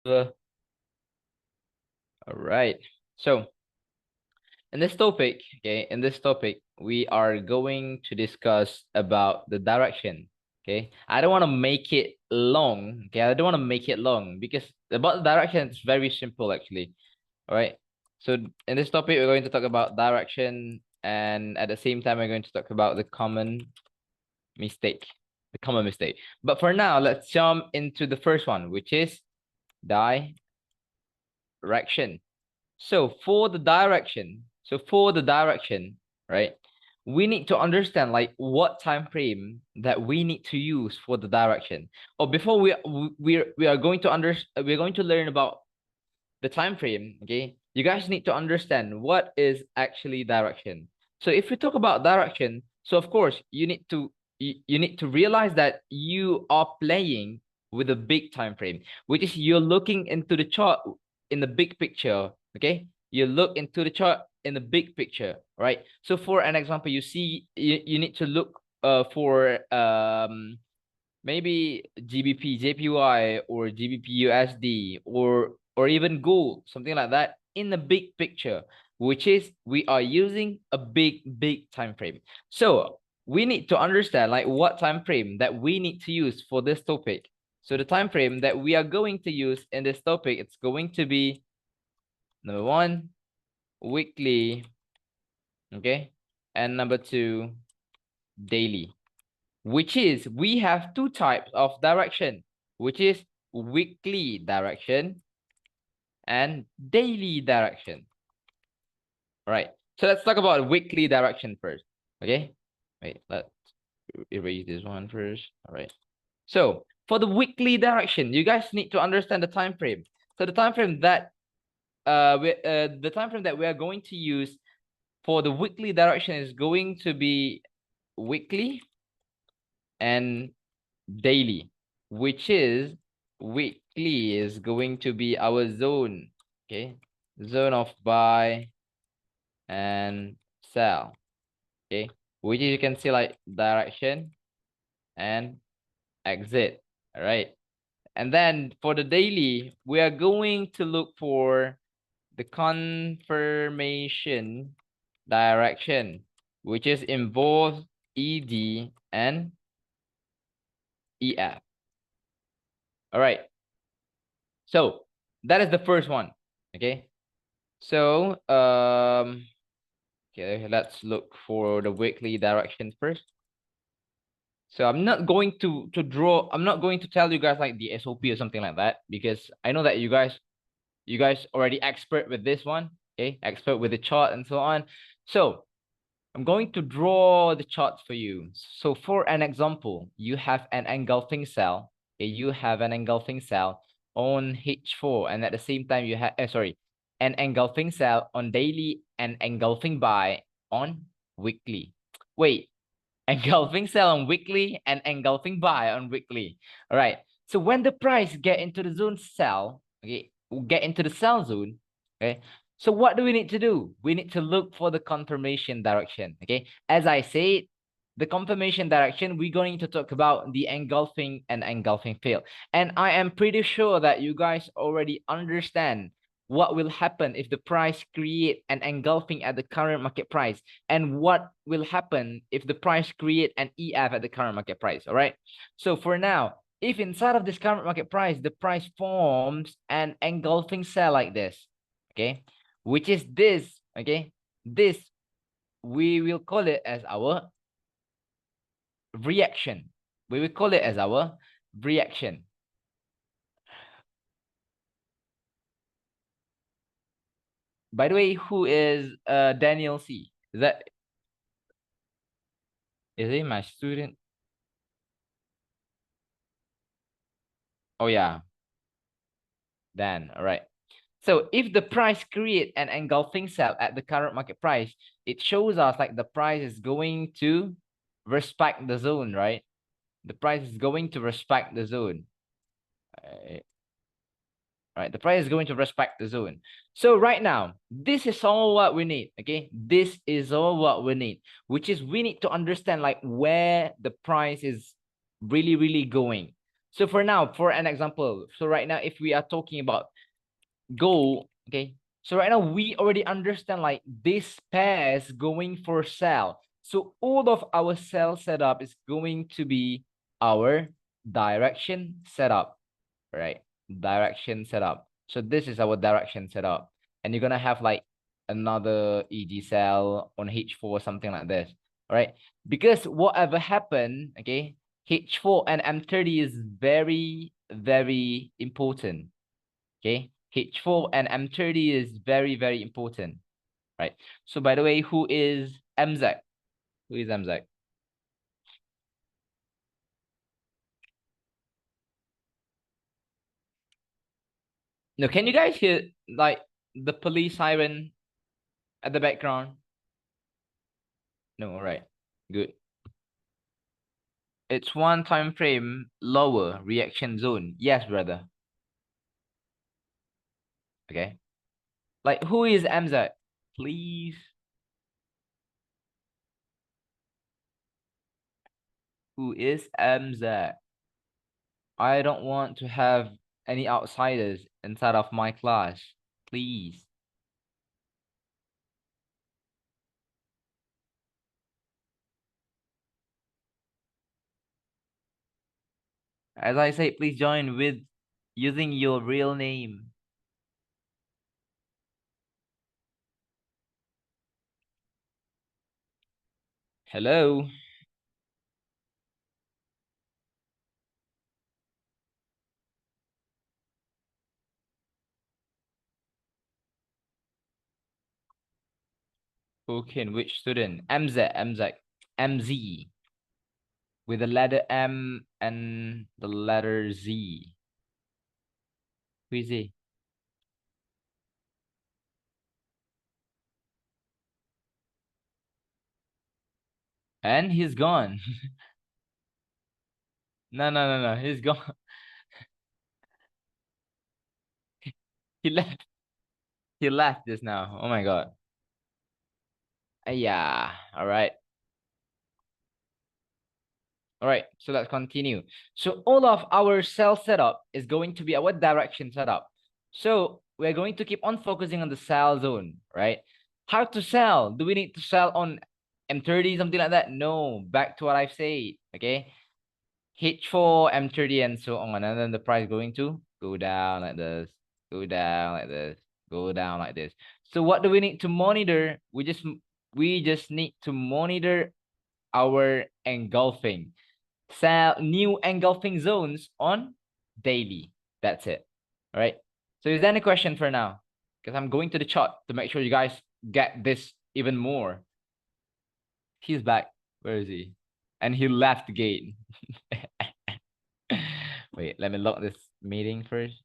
All right. So in this topic, we are going to discuss about the direction. Okay. I don't want to make it long. Okay. I don't want to make it long because about the direction, it's very simple actually. All right. So in this topic, we're going to talk about direction, and at the same time, we're going to talk about the common mistake. The common mistake. But for now, let's jump into the first one, which is direction. So for the direction, right? We need to understand like what time frame that we need to use for the direction. Or before we are going to we're going to learn about the time frame, okay? You guys need to understand what is actually direction. So if we talk about direction, so of course you need to realize that you are playing with a big time frame, which is you're looking into the chart in the big picture, okay? You look into the chart in the big picture, right? So for an example, you need to look for maybe GBP, JPY, or GBP USD, or even gold, something like that, in the big picture, which is we are using a big time frame. So we need to understand like what time frame that we need to use for this topic. So the time frame that we are going to use in this topic, it's going to be number one, weekly, okay, and number two, daily, which is we have two types of direction, which is weekly direction and daily direction. All right. So let's talk about weekly direction first. Okay. Wait, let's erase this one first. All right. So for the weekly direction, you guys need to understand the time frame. So the time frame that we are going to use for the weekly direction is going to be weekly and daily, which is weekly is going to be our zone, okay? Zone of buy and sell, okay? Which is you can see like direction and exit, all right? And then for the daily, we are going to look for the confirmation direction, which is in both ED and EF. All right. So that is the first one. Okay. So okay, let's look for the weekly direction first. So I'm not going to I'm not going to tell you guys like the SOP or something like that, because I know that you guys already expert with this one, okay? Expert with the chart and so on. So I'm going to draw the charts for you. So for an example, you have an engulfing cell. Okay, you have an engulfing cell on H4, and at the same time you have an engulfing cell on daily and engulfing buy on weekly. Wait, engulfing sell on weekly and engulfing buy on weekly. All right. So when the price get into the zone sell, okay, get into the sell zone, okay. So what do we need to do? We need to look for the confirmation direction, okay? As I said, the confirmation direction, we're going to talk about the engulfing and engulfing fail. And I am pretty sure that you guys already understand what will happen if the price create an engulfing at the current market price, and what will happen if the price create an EF at the current market price. All right. So for now, if inside of this current market price, the price forms an engulfing cell like this, okay, which is this, okay, this, we will call it as our reaction. We will call it as our reaction. By the way, who is Daniel C? Is he my student? Oh yeah, Dan. All right. So if the price create an engulfing cell at the current market price, it shows us like the price is going to respect the zone, right? The price is going to respect the zone. Right, the price is going to respect the zone. So right now, this is all what we need, okay? This is all what we need, which is we need to understand like where the price is really going. So for now, for an example, so right now, if we are talking about go, okay, so right now we already understand like this pair is going for cell. So all of our cell setup is going to be our direction setup, right? Direction setup. So this is our direction setup. And you're gonna have like another EG cell on H4, something like this. All right. Because whatever happened, okay, H4 and M30 is very, very important. Okay. H4 and M30 is very, very important. Right. So by the way, who is MZ? Who is MZ? No, can you guys hear like the police siren at the background? No, all right. Good. It's one time frame lower reaction zone. Yes, brother. Okay. Like who is MZ? Please. Who is MZ? I don't want to have any outsiders inside of my class. Please. As I say, please join with using your real name. Hello. Who can? Which student? MZ, MZ, MZ with the letter M and the letter Z. Who is he? And he's gone. No, no, no, no. He's gone. He left. He left just now. Oh my god. Yeah. All right. All right. So let's continue. So all of our cell setup is going to be our direction setup. So we're going to keep on focusing on the cell zone, right? How to sell? Do we need to sell on M30, something like that? No. Back to what I've said. Okay. H4, M30, and so on. And then the price going to go down like this, go down like this, go down like this. So what do we need to monitor? We just need to monitor our engulfing. Sell new engulfing zones on daily. That's it. All right. So is there any question for now? Because I'm going to the chart to make sure you guys get this even more. He's back. Where is he? And he left the gate. Wait, let me lock this meeting first.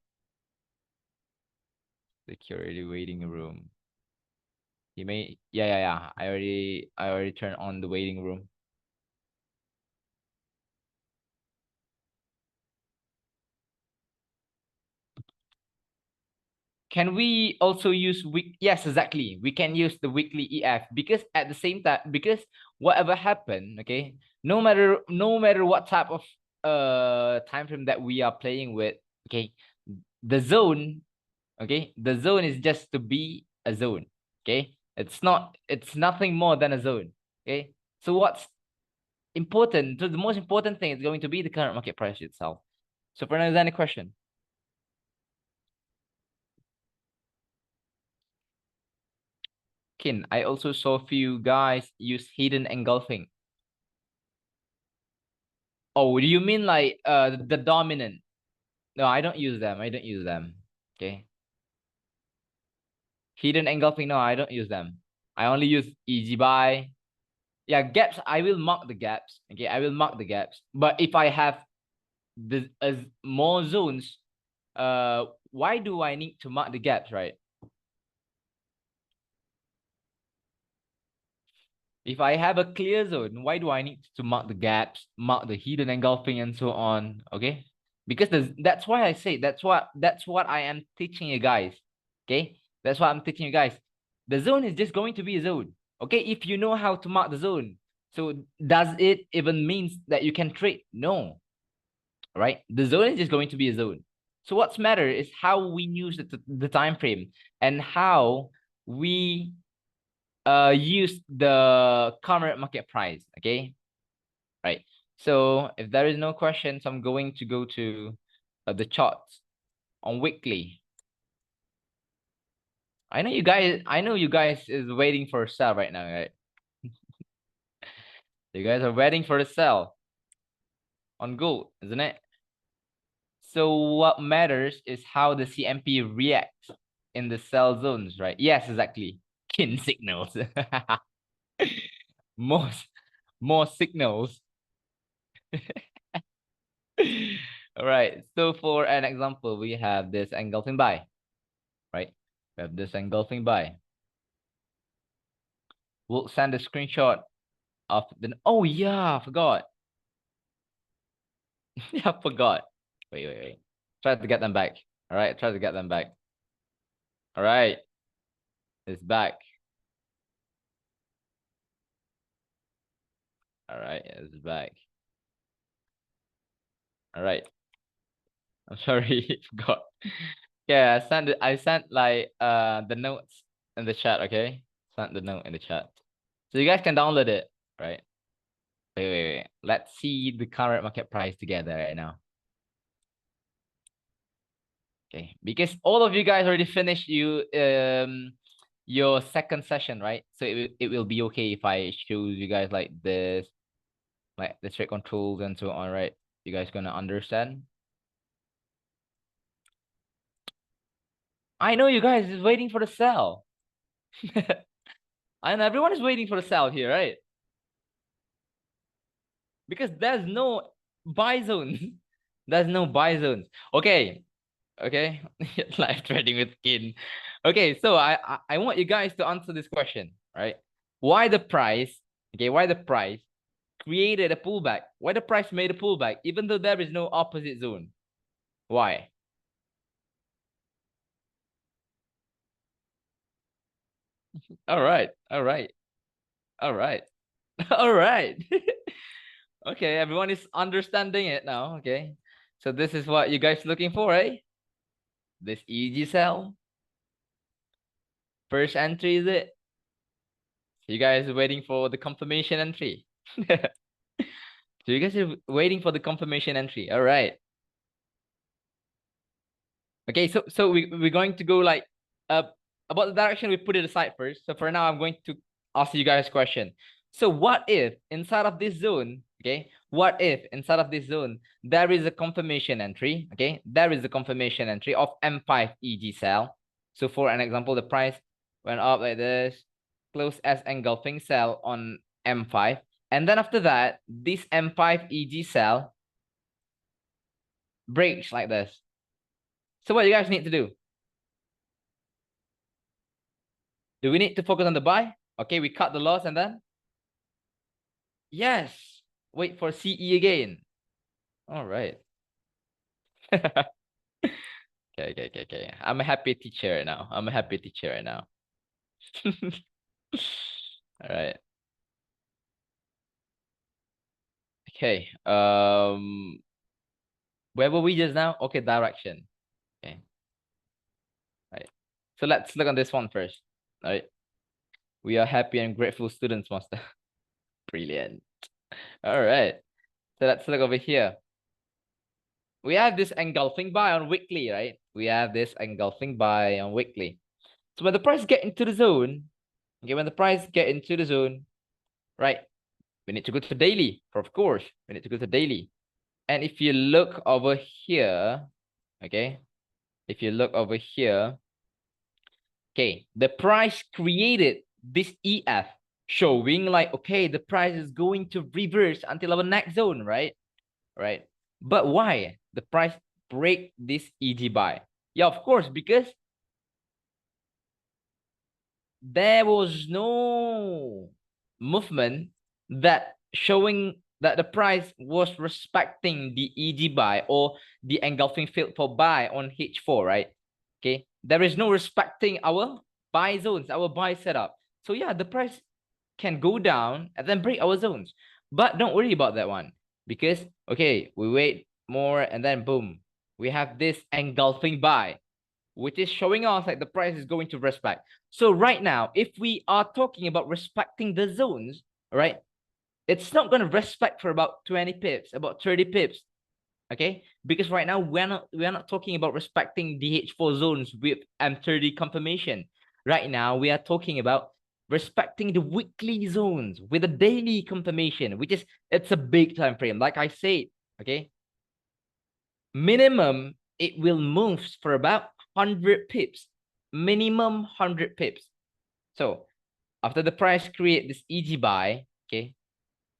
Security waiting room. He may, yeah. I already turned on the waiting room. Can we also use week? Yes, exactly. We can use the weekly EF because at the same time, because whatever happened, okay, no matter what type of time frame that we are playing with, okay, the zone, okay, the zone is just to be a zone, okay. It's nothing more than a zone, okay. So what's important? So the most important thing is going to be the current market price itself. So for now, is there any question? Kin, I also saw a few guys use hidden engulfing. Oh, do you mean like the dominant? No, I don't use them. I don't use them. Okay. Hidden engulfing, no, I don't use them. I only use easy buy. Yeah, gaps, I will mark the gaps. Okay, I will mark the gaps. But if I have the as more zones, why do I need to mark the gaps, right? If I have a clear zone, why do I need to mark the gaps, mark the hidden engulfing, and so on? Okay, because that's why I say that's what I am teaching you guys. Okay, that's what I'm teaching you guys. The zone is just going to be a zone. Okay, if you know how to mark the zone, so does it even means that you can trade? No. right? The zone is just going to be a zone. So what's matter is how we use the time frame and how we use the current market price. Okay, right? So if there is no questions, I'm going to go to the charts on weekly. I know you guys is waiting for a sell right now, right? You guys are waiting for a sell on gold, isn't it? So what matters is how the CMP reacts in the sell zones, right? Yes, exactly. Kin signals. more more signals. All right. So for an example, we have this engulfing buy, right? We have this engulfing buy. We'll send a screenshot of the. Oh yeah, I forgot. I forgot. Wait. Try to get them back. All right, try to get them back. All right, it's back. All right, it's back. All right. I'm sorry, forgot. Yeah, I sent like the notes in the chat, okay? Sent the note in the chat. So you guys can download it, right? Wait. Let's see the current market price together right now. Okay, because all of you guys already finished your second session, right? So it will be okay if I show you guys like this, like the trade controls and so on, right? You guys gonna understand? I know you guys is waiting for the sell. I know everyone is waiting for the sell here, right? Because there's no buy zones. There's no buy zones. Okay. Live trading with Kin. Okay, so I want you guys to answer this question, right? Why the price, why the price created a pullback? Why the price made a pullback even though there is no opposite zone? Why? All right. All right. Okay, everyone is understanding it now. Okay. So this is what you guys looking for, eh? This EG cell. First entry, is it? You guys are waiting for the confirmation entry. So you guys are waiting for the confirmation entry. All right. Okay, so we're going to go like about the direction, we put it aside first. So for now, I'm going to ask you guys a question. So what if inside of this zone, okay, what if inside of this zone there is a confirmation entry, okay, there is a confirmation entry of M5 EG cell. So for an example, the price went up like this, close as engulfing cell on M5, and then after that, this M5 EG cell breaks like this. So what you guys need to do? Do we need to focus on the buy? Okay, we cut the loss and then? Yes. Wait for CE again. All right. Okay. I'm a happy teacher right now. I'm a happy teacher right now. All right. Okay. Where were we just now? Okay, direction. Okay. Right. So let's look on this one first. All right. We are happy and grateful students, master. Brilliant. All right. So let's look over here. We have this engulfing buy on weekly, right? We have this engulfing buy on weekly. So when the price get into the zone, okay, when the price get into the zone, right, we need to go to daily, of course. We need to go to daily. And if you look over here, okay, if you look over here, okay, the price created this EF showing like, okay, the price is going to reverse until our next zone, right? Right. But why the price break this EG buy? Yeah, of course, because there was no movement that showing that the price was respecting the EG buy or the engulfing field for buy on H4, right? Okay, there is no respecting our buy zones, our buy setup. So yeah, the price can go down and then break our zones. But don't worry about that one because, okay, we wait more, and then boom, we have this engulfing buy, which is showing us like the price is going to respect. So right now, if we are talking about respecting the zones, right, it's not going to respect for about 20 pips, about 30 pips. Okay, because right now we're not talking about respecting DH4 zones with M30 confirmation. Right now we are talking about respecting the weekly zones with a daily confirmation, which is, it's a big time frame. Like I said, okay, minimum it will move for about 100 pips, minimum 100 pips. So after the price create this EG buy, okay,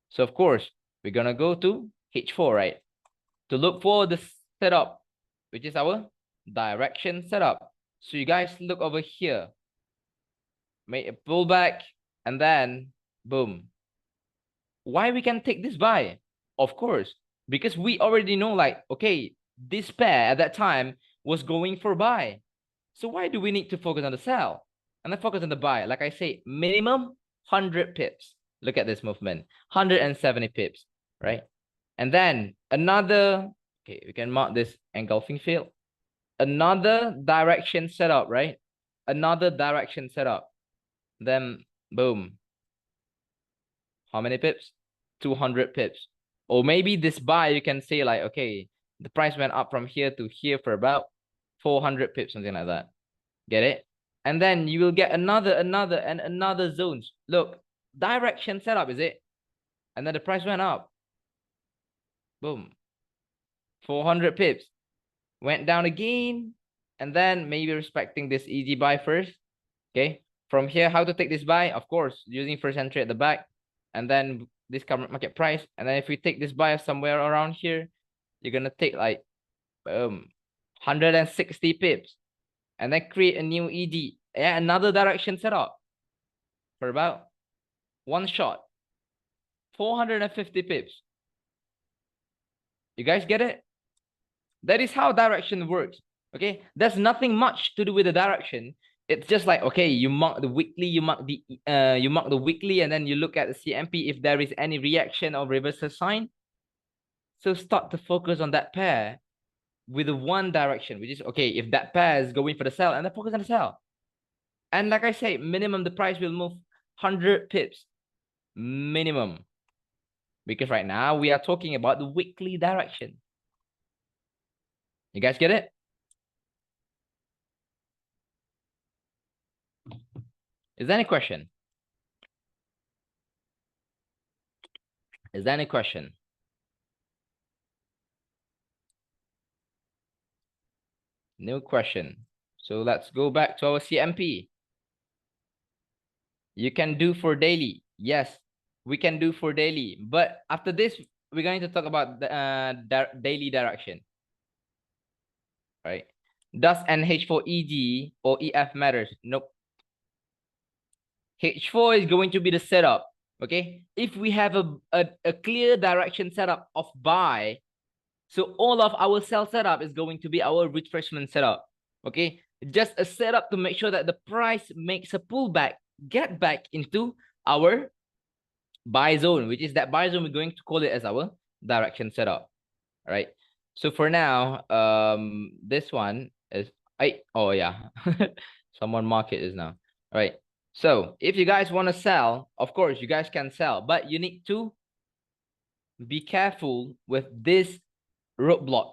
so of course we're gonna go to H4, right, to look for the setup, which is our direction setup. So you guys look over here, make a pullback, and then boom. Why we can take this buy? Of course, because we already know, like, okay, this pair at that time was going for buy. So why do we need to focus on the sell and then focus on the buy? Like I say, minimum 100 pips. Look at this movement, 170 pips, right? And then another, okay, we can mark this engulfing field. Another direction setup, right? Another direction setup. Then boom. How many pips? 200 pips. Or maybe this buy, you can say like, okay, the price went up from here to here for about 400 pips, something like that. Get it? And then you will get another, and another zones. Look, direction setup, is it? And then the price went up. Boom. 400 pips. Went down again. And then maybe respecting this easy buy first. Okay. From here, how to take this buy? Of course, using first entry at the back. And then this current market price. And then if we take this buy somewhere around here, you're going to take like 160 pips. And then create a new ED. Yeah, another direction setup. For about one shot. 450 pips. You guys get it? That is how direction works. Okay, there's nothing much to do with the direction. It's just like, okay, you mark the weekly, you mark the weekly, and then you look at the CMP if there is any reaction or reversal sign. So start to focus on that pair with the one direction, which is, okay, if that pair is going for the sell, and then focus on the sell. And like I say, minimum the price will move 100 pips minimum, because right now we are talking about the weekly direction. You guys get it? Is there any question? Is there any question? No question. So let's go back to our CMP. You can do for daily. Yes, we can do for daily. But after this, we're going to talk about the daily direction. Right? Does NH4 EG or EF matters? Nope. H4 is going to be the setup. Okay? If we have a clear direction setup of buy, so all of our sell setup is going to be our retracement setup. Okay? Just a setup to make sure that the price makes a pullback, get back into our buy zone, which is that buy zone, we're going to call it as our direction setup. All right. So for now, this one is oh yeah. Someone mark it is now. All right. So if you guys want to sell, of course you guys can sell, but you need to be careful with this roadblock.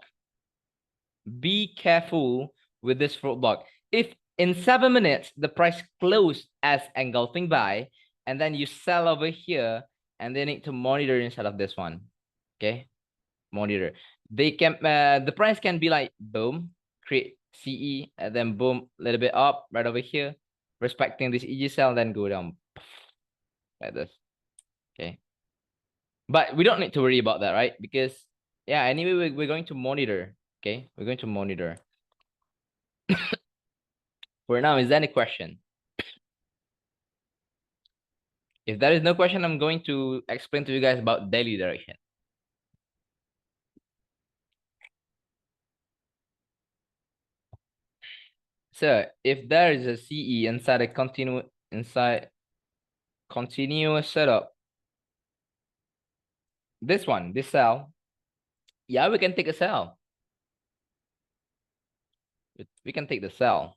Be careful with this roadblock. If in 7 minutes the price closed as engulfing buy, and then you sell over here, and they need to monitor instead of this one. Okay, monitor. They can the price can be like boom, create CE, and then boom, a little bit up right over here, respecting this EG cell, then go down like this. Okay, but we don't need to worry about that, right? Because yeah, anyway, we're going to monitor. Okay, we're going to monitor. For now, is there any question? If there is no question, I'm going to explain to you guys about daily direction. So if there is a CE inside a continuous setup, this one, this cell, Yeah, we can take a sell. We can take the sell.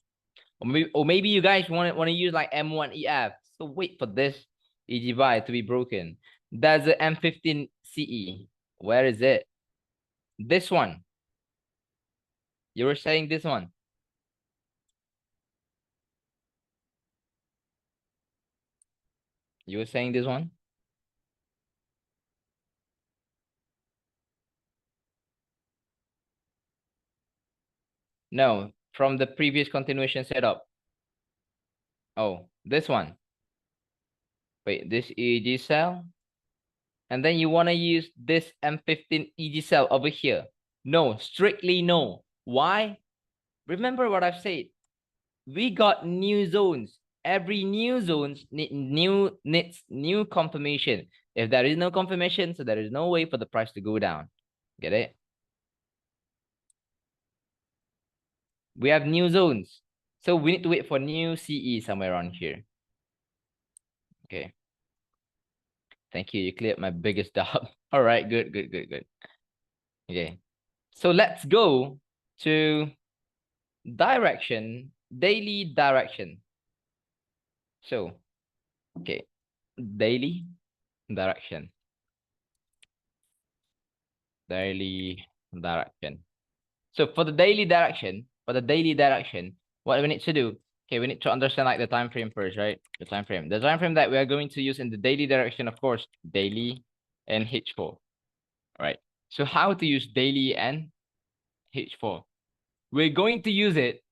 Or maybe you guys want to use like M1 EF. So wait for this EG buy to be broken. That's the M15 CE. Where is it? This one. You were saying this one. You were saying this one? No, from the previous continuation setup. Oh, this one. Wait, this EG cell? And then you want to use this M15 EG cell over here. No, strictly no. Why? Remember what I've said. We got new zones. Every new zones needs new confirmation. If there is no confirmation, so there is no way for the price to go down. Get it? We have new zones. So we need to wait for new CE somewhere around here. Okay. Thank you. You cleared my biggest doubt. All right, good. Okay. So let's go to direction, daily direction. So, okay, daily direction. Daily direction. So for the daily direction, what we need to do, okay, we need to understand like the time frame first, right? The time frame that we are going to use in the daily direction, of course, daily and H4, right? So how to use daily and H4? We're going to use it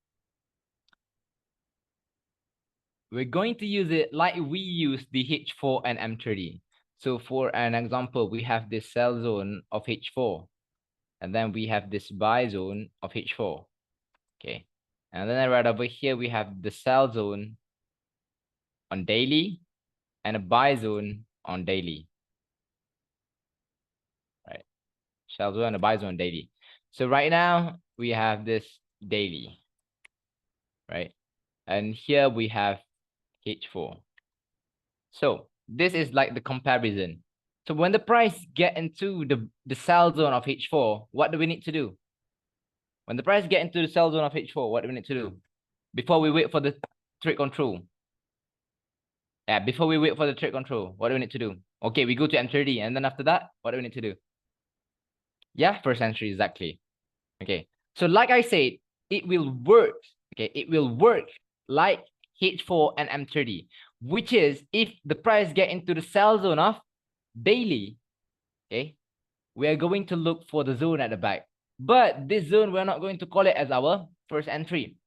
like we use the H4 and M30. So for an example, we have this sell zone of H4, and then we have this buy zone of H4. Okay. And then right over here, we have the sell zone on daily and a buy zone on daily. Right. Sell zone and a buy zone daily. So right now we have this daily. Right. And here we have H4. So this is like the comparison. So when the price get into the sell zone of H4, what do we need to do? When the price get into the sell zone of H4, what do we need to do? Before we wait for the trade control. Yeah, before we wait for the trade control, what do we need to do? Okay, we go to M30, and then after that, what do we need to do? Yeah, first entry, exactly. Okay, so like I said, it will work. Okay, it will work like H4 and M30, which is if the price get into the sell zone of daily, okay, we are going to look for the zone at the back. But this zone, we're not going to call it as our first entry.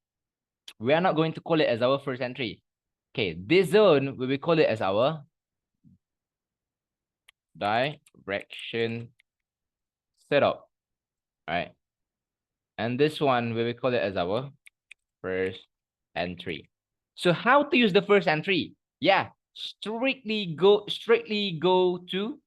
We are not going to call it as our first entry. Okay, this zone, we will call it as our direction setup, right? And this one, we will call it as our first entry. So how to use the first entry? Yeah, strictly go to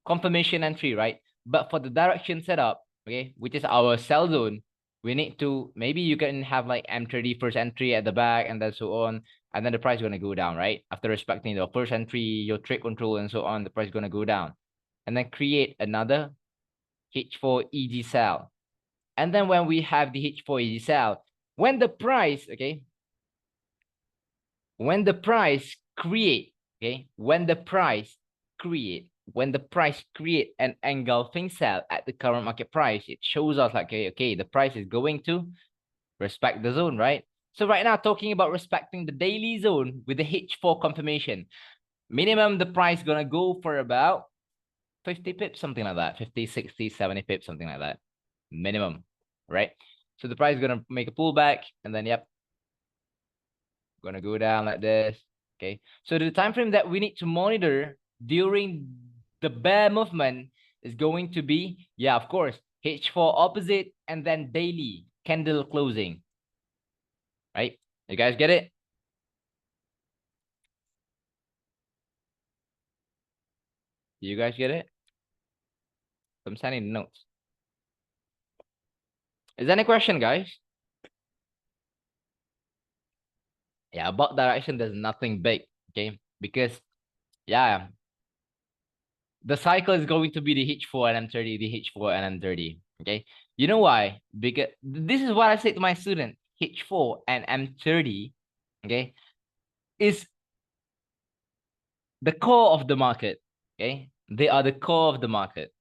confirmation entry, right? But for the direction setup, okay, which is our sell zone, we need to, maybe you can have like M30 first entry at the back and then so on. And then the price is going to go down, right? After respecting the first entry, your trade control and so on, the price is going to go down. And then create another H4 EG cell. And then when we have the H4 EG cell, when the price, okay, when the price create, okay, when the price create an engulfing cell at the current market price, it shows us like, okay, the price is going to respect the zone, right? So right now, talking about respecting the daily zone with the H4 confirmation, minimum the price gonna go for about 50 pips, something like that, 50, 60, 70 pips, something like that, minimum, right? So the price is gonna make a pullback, and then yep, gonna go down like this. Okay, so the time frame that we need to monitor during the bear movement is going to be, yeah, of course, H4 opposite and then daily candle closing, right? You guys get it? You guys get it? I'm sending notes. Is there any question, guys? Yeah, about direction, there's nothing big, okay? Because, yeah, the cycle is going to be the H4 and M30, the H4 and M30. Okay, you know why? Because this is what I say to my student. H4 and M30, okay, is the core of the market. Okay, they are the core of the market.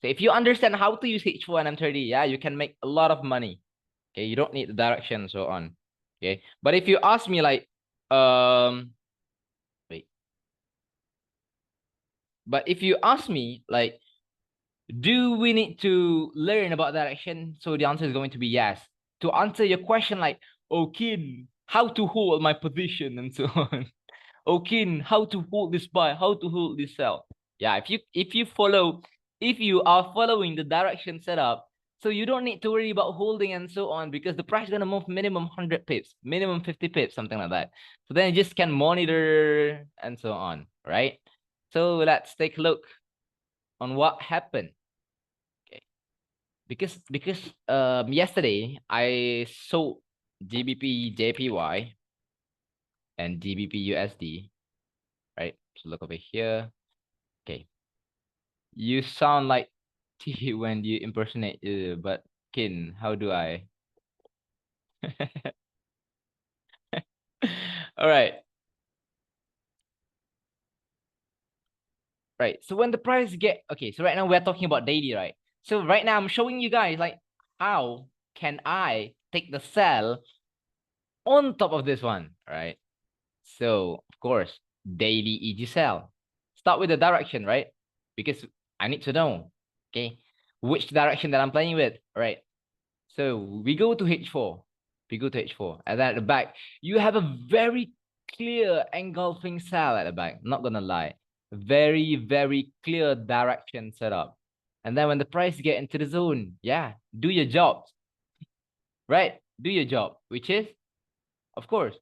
So if you understand how to use H4 and M30, yeah, you can make a lot of money. Okay, you don't need the direction and so on. Okay, but if you ask me like, wait, but if you ask me like, do we need to learn about direction? So the answer is going to be yes. To answer your question like, oh kid, how to hold my position and so on. Oh kid, how to hold this buy, how to hold this sell. Yeah, if you are following the direction setup, so you don't need to worry about holding and so on because the price is gonna move minimum 100 pips, minimum 50 pips, something like that. So then you just can monitor and so on, right? So let's take a look on what happened. Okay. Because yesterday I sold GBP JPY and GBP USD, right? So look over here. Okay. You sound like T when you impersonate but Kin, how do I? All right. Right. So when the price get okay, so right now we're talking about daily, right? So right now I'm showing you guys like how can I take the sell on top of this one, right? So of course, daily EG sell. Start with the direction, right? Because I need to know, okay, which direction that I'm playing with, right? So we go to H4. We go to H4. And then at the back, you have a very clear engulfing cell at the back. Not gonna lie. Very, very clear direction setup. And then when the price get into the zone, yeah, do your job. Right? Do your job, which is, of course,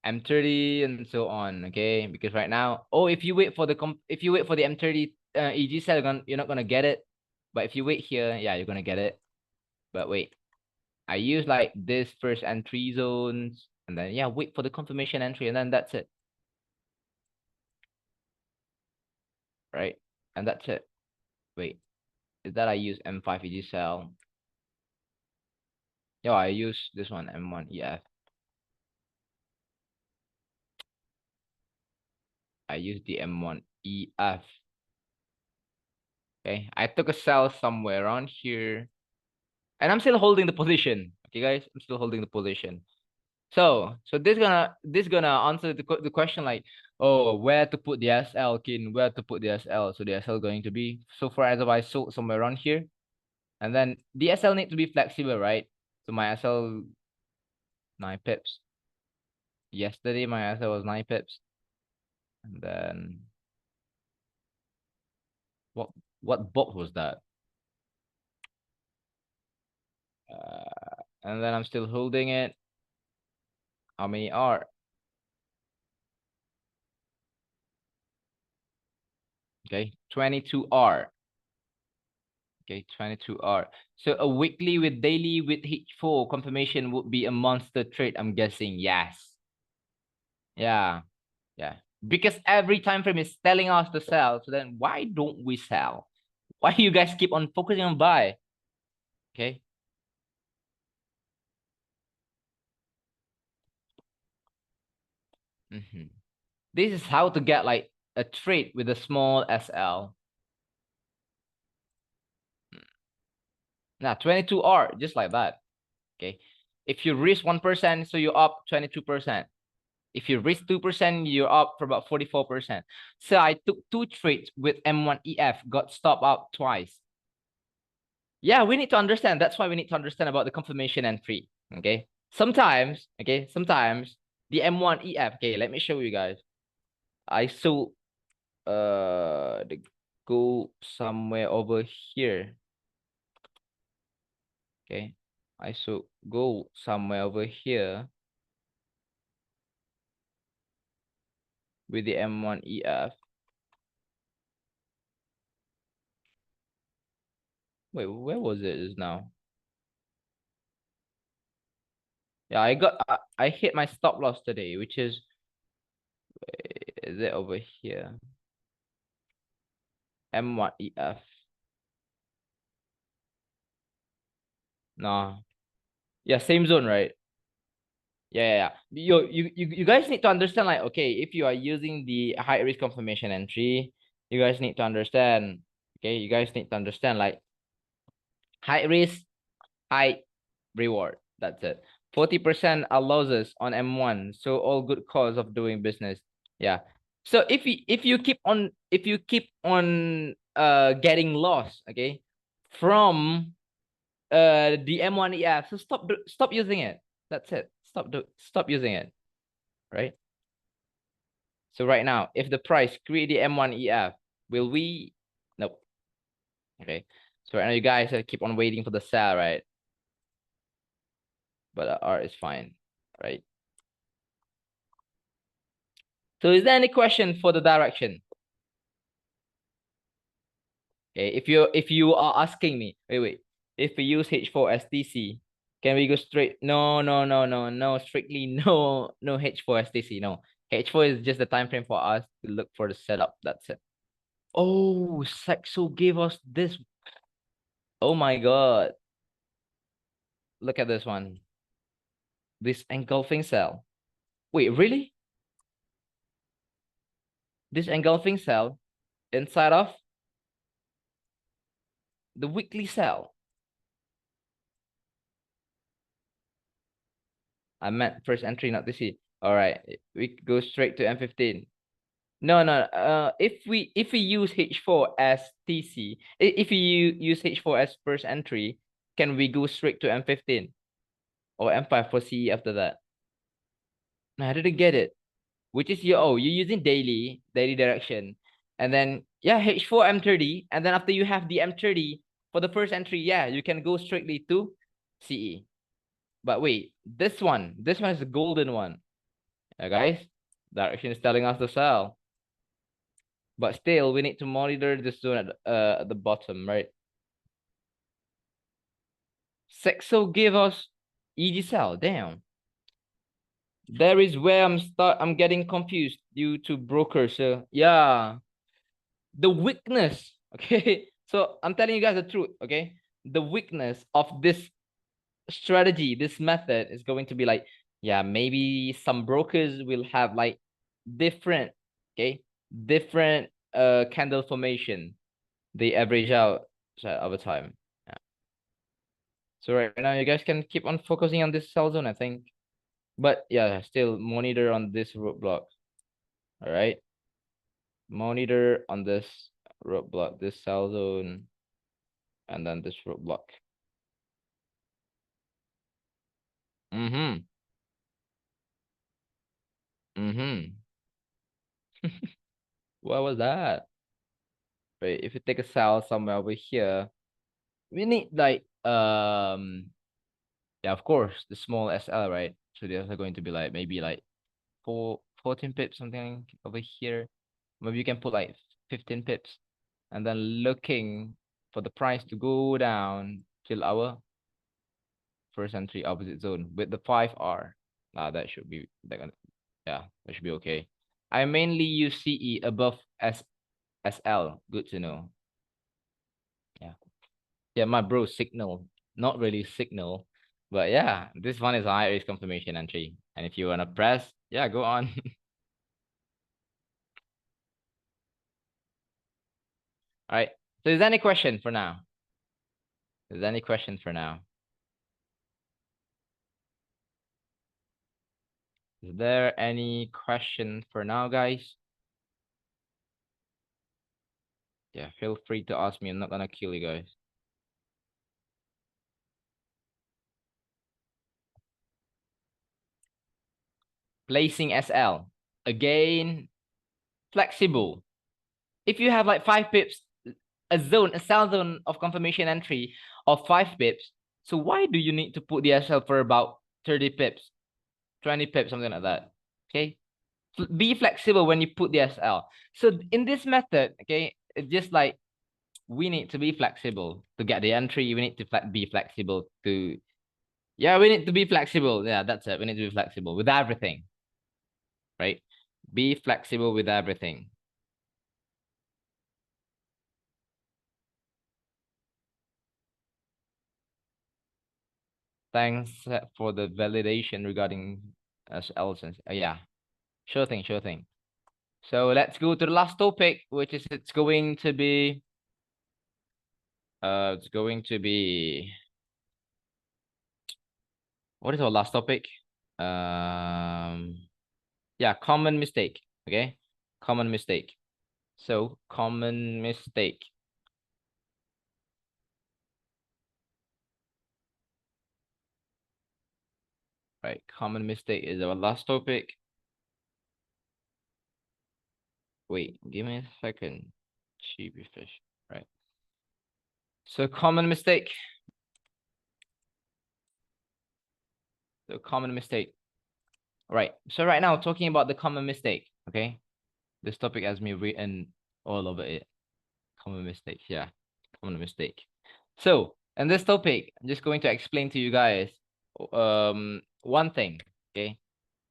M30 and so on. Okay. Because right now, oh, if you wait for the M30 EG cell, you're not gonna get it. But if you wait here, yeah, you're gonna get it. But wait. I use like this first entry zones and then yeah, wait for the confirmation entry and then that's it. Right? And that's it. Wait, is that I use M5 EG cell? Yeah, I use this one, M1 EF. I use the M1 EF. Okay, I took a cell somewhere around here. And I'm still holding the position. Okay, guys, I'm still holding the position. So this gonna answer the question like, oh, where to put the SL, Kin, where to put the SL. So the SL going to be so far as I sold somewhere around here. And then the SL need to be flexible, right? So my SL 9 pips. Yesterday my SL was 9 pips. And then what what box was that? And then I'm still holding it. How many are? Okay, 22R. Okay, 22R. So a weekly with daily with H4 confirmation would be a monster trade, I'm guessing. Yes. Yeah. Yeah. Because every time frame is telling us to sell. So then why don't we sell? Why do you guys keep on focusing on buy? Okay. This is how to get like a trade with a small SL. Now 22R, just like that. Okay. If you risk 1%, so you're up 22%. If you risk 2%, you're up for about 44%. So I took 2 trades with M1EF, got stopped out twice. Yeah, we need to understand. That's why we need to understand about the confirmation entry. Okay. Sometimes the M1EF. Okay, let me show you guys. I saw the go somewhere over here. Okay. I should go somewhere over here with the M1EF. Wait, where was it just now? Yeah, I hit my stop loss today, which is it over here? M1EF. No. Yeah, same zone, right? Yeah. You guys need to understand, like, okay, if you are using the high risk confirmation entry, you guys need to understand. Okay, you guys need to understand, like, high risk, high reward. That's it. 40% are losses on M1. So all good cause of doing business. Yeah. So if you keep on getting lost, okay, from the M1 EF, so stop using it. That's it. Stop using it. Right? So right now, if the price create the M1 EF, will we? Nope. Okay. So right now you guys keep on waiting for the sell, right? But the R is fine, right? So is there any question for the direction? Okay, if you are asking me, wait, if we use H4 STC, can we go straight? No, strictly no H4 STC, no. H4 is just the time frame for us to look for the setup. That's it. Oh, Saxo gave us this. Oh my God. Look at this one. This engulfing cell. Wait, really? This engulfing cell inside of the weekly cell. I meant first entry, not this. All right, we go straight to M15. No. If we use H4 as TC, if you use H4 as first entry, can we go straight to M15 or M5 for CE after that? No, I didn't get it. Which is you're using daily direction, and then yeah, H4 M30, and then after you have the M30 for the first entry, yeah, you can go straightly to CE. But wait, this one is the golden one. Yeah, guys, direction is telling us to sell. But still, we need to monitor this zone at the bottom, right? Sexo give us EG sell. Damn. There is where I'm getting confused due to brokers. So yeah, the weakness. Okay. So I'm telling you guys the truth. Okay. The weakness of this strategy, this method is going to be like, yeah, maybe some brokers will have like different, okay, different candle formation. They average out over time. Yeah. So right now you guys can keep on focusing on this sell zone, I think. But yeah, still monitor on this roadblock. All right. Monitor on this roadblock, this sell zone, and then this roadblock. Mm-hmm. Mm-hmm. What was that? Wait, if you take a sell somewhere over here, we need like yeah, of course, the small SL, right? So there's going to be like maybe like 14 pips, something over here. Maybe you can put like 15 pips, and then looking for the price to go down till our first entry opposite zone with the 5R. That should be yeah, that should be okay. I mainly use CE above SL. Good to know. Yeah. Yeah, my bro signal. Not really signal. But yeah, this one is a high risk confirmation entry. And if you wanna press, yeah, go on. All right. So is there any question for now? Is there any question for now? Is there any question for now, guys? Yeah, feel free to ask me. I'm not gonna kill you guys. Placing SL. Again, flexible. If you have like 5 pips, a sell zone of confirmation entry of 5 pips, so why do you need to put the SL for about 30 pips, 20 pips, something like that? Okay. Be flexible when you put the SL. So in this method, okay, it's just like we need to be flexible to get the entry. We need to be flexible to, yeah, we need to be flexible. Yeah, that's it. We need to be flexible with everything, right? Be flexible with everything. Thanks for the validation regarding Ellison. Yeah, sure thing, sure thing. So let's go to the last topic, which is it's going to be what is our last topic? Yeah, common mistake. Okay, common mistake. So common mistake. Right, common mistake is our last topic. Wait, give me a second. Cheapy fish. Right. So common mistake. So common mistake. Right. So right now, talking about the common mistake. Okay. This topic has me written all over it. Common mistake. Yeah. Common mistake. So in this topic, I'm just going to explain to you guys one thing. Okay.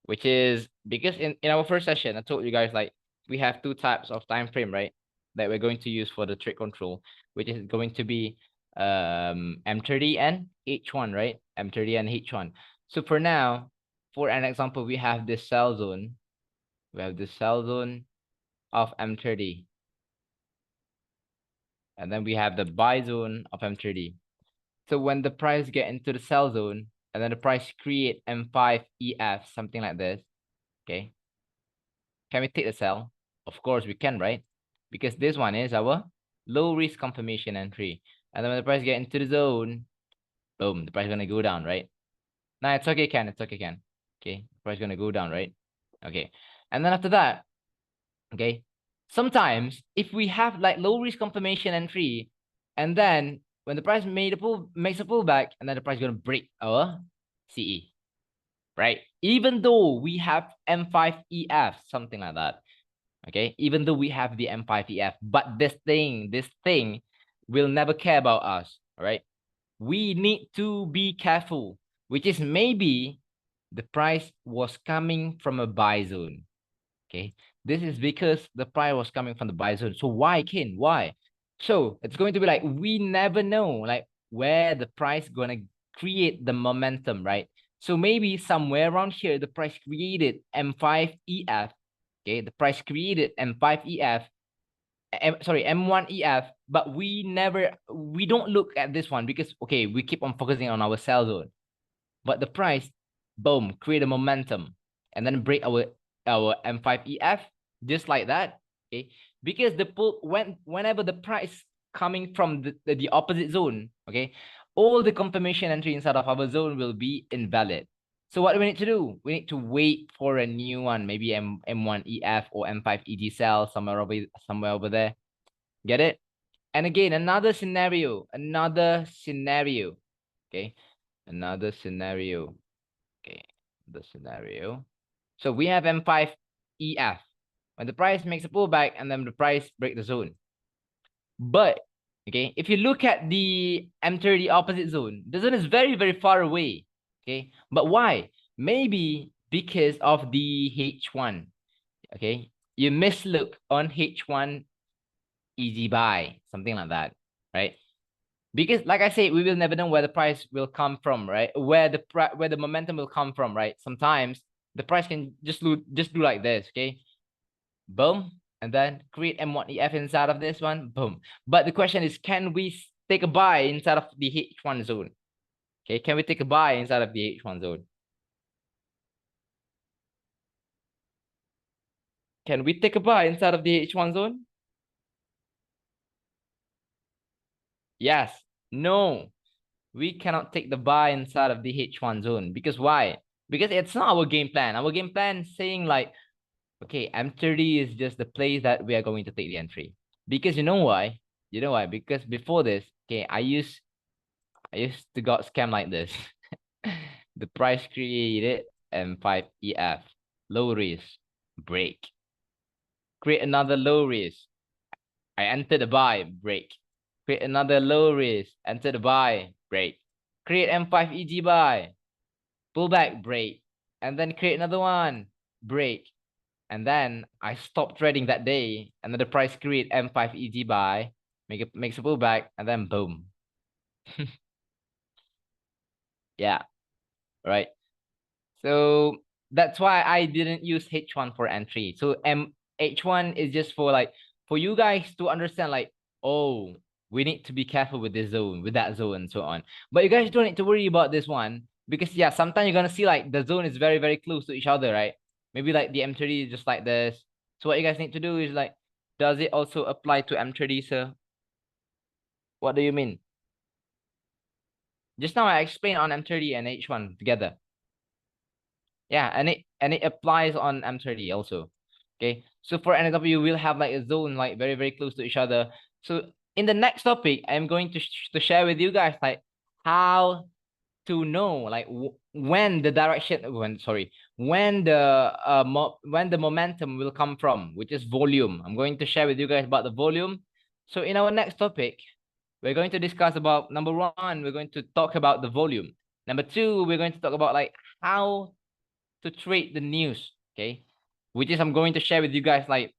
Which is because in our first session, I told you guys like we have two types of time frame, right? That we're going to use for the trade control, which is going to be M30 and H1, right? M30 and H1. So for now, for an example, we have this sell zone. We have this sell zone of M30. And then we have the buy zone of M30. So when the price get into the sell zone, and then the price create M5 EF, something like this, okay? Can we take the sell? Of course we can, right? Because this one is our low risk confirmation entry. And then when the price get into the zone, boom, the price is gonna go down, right? Nah, it's okay, Ken. It's okay, Ken. Okay, the price is gonna go down, right? Okay. And then after that, okay, sometimes if we have like low risk confirmation entry, and then when the price makes a pullback, and then the price is gonna break our CE, right? Even though we have M5 EF, something like that. Okay, even though we have the M5EF, but this thing will never care about us. All right, we need to be careful, which is maybe the price was coming from a buy zone. Okay, this is because the price was coming from the buy zone. So why, Ken? Why? So it's going to be like we never know like where the price gonna create the momentum, right? So maybe somewhere around here the price created M5EF. Okay, the price created M5EF, sorry, M1EF, but we don't look at this one because okay, we keep on focusing on our sell zone. But the price, boom, create a momentum and then break our M5EF just like that. Okay, because the pull whenever the price coming from the opposite zone, okay, all the confirmation entry inside of our zone will be invalid. So what do we need to do? We need to wait for a new one, maybe M1EF or M5ED cell somewhere over there. Get it? And again, another scenario. Okay, another scenario. Okay, the scenario. So we have M5EF. When the price makes a pullback and then the price break the zone. But okay, if you look at the M30 opposite zone, the zone is very, very far away. Okay, but why? Maybe because of the H1. Okay, you mislook on H1 easy buy, something like that, right? Because like I said, we will never know where the price will come from, right? Where the momentum will come from, right? Sometimes the price can just do like this, okay? Boom, and then create M1EF inside of this one, boom. But the question is, can we take a buy inside of the H1 zone? Okay, can we take a buy inside of the H1 zone? Can we take a buy inside of the H1 zone? Yes. No. We cannot take the buy inside of the H1 zone. Because why? Because it's not our game plan. Our game plan is saying like, okay, M30 is just the place that we are going to take the entry. Because you know why? You know why? Because before this, okay, I used to got scammed like this. The price created M5EF. Low risk. Break. Create another low risk. I enter the buy. Break. Create another low risk. Enter the buy. Break. Create M5EG buy. Pull back. Break. And then create another one. Break. And then I stopped trading that day, and then the price create M5 EG buy, makes a pullback, and then boom. Yeah, right. So that's why I didn't use H1 for entry. So H1 is just for like for you guys to understand like, oh, we need to be careful with this zone, with that zone, and so on. But you guys don't need to worry about this one because yeah, sometimes you're gonna see like the zone is very, very close to each other, right? Maybe like the M30 is just like this. So what you guys need to do is like, does it also apply to M30, sir? What do you mean? Just now I explained on M30 and H1 together. Yeah, and it applies on M30 also. Okay. So for an example, you will have like a zone like very, very close to each other. So in the next topic, I'm going to share with you guys like how to know like when the direction when the when the momentum will come from, which is volume. I'm going to share with you guys about the volume. So in our next topic, we're going to discuss about number one, we're going to talk about the volume. Number two, we're going to talk about like how to trade the news, okay? Which is I'm going to share with you guys like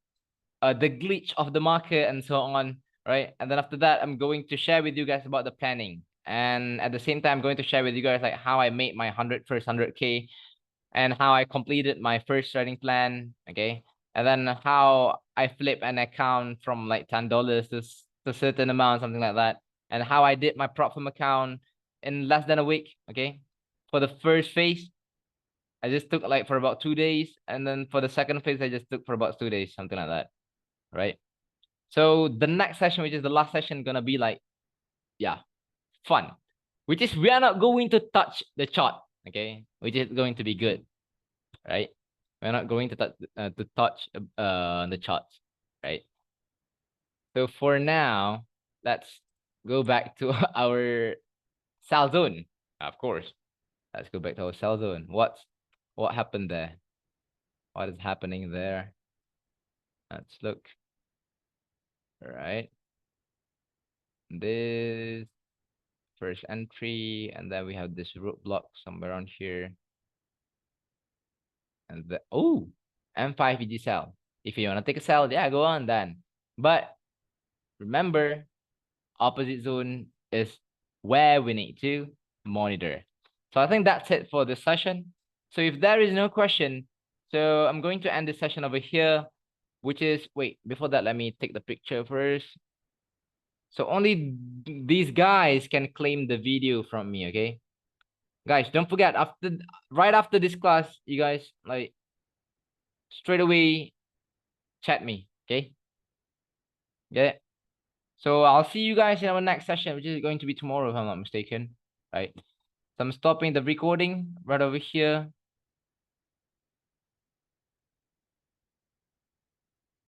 the glitch of the market and so on, right? And then after that, I'm going to share with you guys about the planning. And at the same time, I'm going to share with you guys like how I made my first 100K and how I completed my first trading plan, okay? And then how I flip an account from like $10 to certain amount, something like that. And how I did my prop firm account in less than a week, okay? For the first phase, I just took like for about 2 days, and then for the second phase, I just took for about 2 days, something like that, right? So the next session, which is the last session, gonna be like, yeah, fun, which is we are not going to touch the chart, okay? Which is going to be good, right? We're not going to touch the charts, right? So for now, let's go back to our sell zone. Of course, let's go back to our sell zone. What happened there? What is happening there? Let's look. All right. This first entry, and then we have this roadblock somewhere around here. And the M5 EG sell. If you want to take a sell, yeah, go on then. But remember, opposite zone is where we need to monitor. So I think that's it for this session. So if there is no question, so I'm going to end this session over here, which is, wait, before that, let me take the picture first. So only these guys can claim the video from me, okay? Guys, don't forget, right after this class, you guys like straight away chat me, okay? Get it? So I'll see you guys in our next session, which is going to be tomorrow, if I'm not mistaken. Right? So I'm stopping the recording right over here.